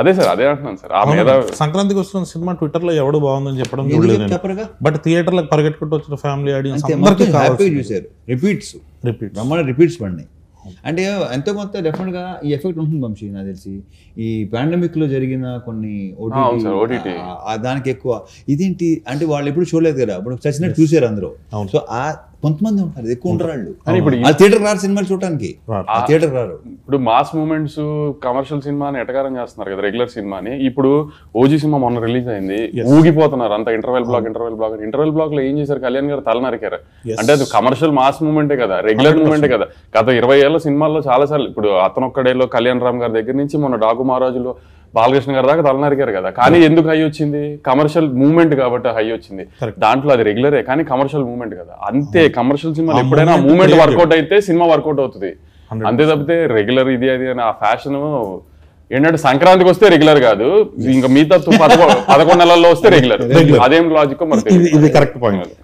అదే సార్, అదే అంటున్నాను సార్. ఆ మీద సంక్రాంతికి వస్తున్న సినిమా ట్విట్టర్ లో ఎవడు బాగుందని చెప్పడం చూడలేదు, బట్ థియేటర్లకు పరిగెట్టుకుంటూ వచ్చిన ఫ్యామిలీ ఆడియన్స్ అందరికీ హ్యాపీగా చూశారు. రిపీట్స్ రిపీట్స్ పడినాయి అంటే ఎంతో కొంత డెఫినెట్గా ఈ ఎఫెక్ట్ ఉంటుంది వంశీ. నాకు తెలిసి ఈ పాండమిక్ లో జరిగిన కొన్ని ఓటీటీ దానికి ఎక్కువ ఇదేంటి అంటే వాళ్ళు ఎప్పుడు చూడలేదు కదా, ఇప్పుడు చచ్చినట్టు చూసారు అందరూ. సో ఆ కొంతమంది ఉంటారు, ఎక్కువ ఉంటారు వాళ్ళు. ఇప్పుడు థియేటర్ రారు సినిమాలు చూడటానికి, థియేటర్ రారు. ఇప్పుడు మాస్ మూమెంట్స్ కమర్షియల్ సినిమాని ఎటకారం చేస్తున్నారు కదా రెగ్యులర్ సినిమాని. ఇప్పుడు ఓజీ సినిమా మొన్న రిలీజ్ అయింది, ఊగిపోతున్నారు అంత ఇంటర్వెల్ బ్లాక్ లో ఏం చేశారు, కళ్యాణ్ గారు తల నరికారు. అంటే అది కమర్షియల్ మాస్ మూమెంటే కదా, రెగ్యులర్ మూమెంటే కదా. గత 20 ఏళ్ళ సినిమాల్లో చాలా సార్లు, ఇప్పుడు అతనొక్కడేలో కళ్యాణ్ రామ్ గారి దగ్గర నుంచి మొన్న డాకు మహారాజులో బాలకృష్ణ గారి దాకా తల నరికారు కదా. కానీ ఎందుకు హై వచ్చింది? కమర్షియల్ మూవ్మెంట్ కాబట్టి హై వచ్చింది. దాంట్లో అది రెగ్యులరే కానీ కమర్షియల్ మూవ్మెంట్ కదా. అంతే, కమర్షియల్ సినిమాలు ఎప్పుడైనా మూవ్మెంట్ వర్కౌట్ అయితే సినిమా వర్కౌట్ అవుతుంది, అంతే తప్పితే రెగ్యులర్ ఇది అది అని ఆ ఫ్యాషన్ ఏంటంటే సంక్రాంతికి వస్తే రెగ్యులర్ కాదు, ఇంకా మిగతా 11 నెలల్లో వస్తే రెగ్యులర్. అదేం లాజిక్ మరి. ఇది కరెక్ట్ పాయింట్.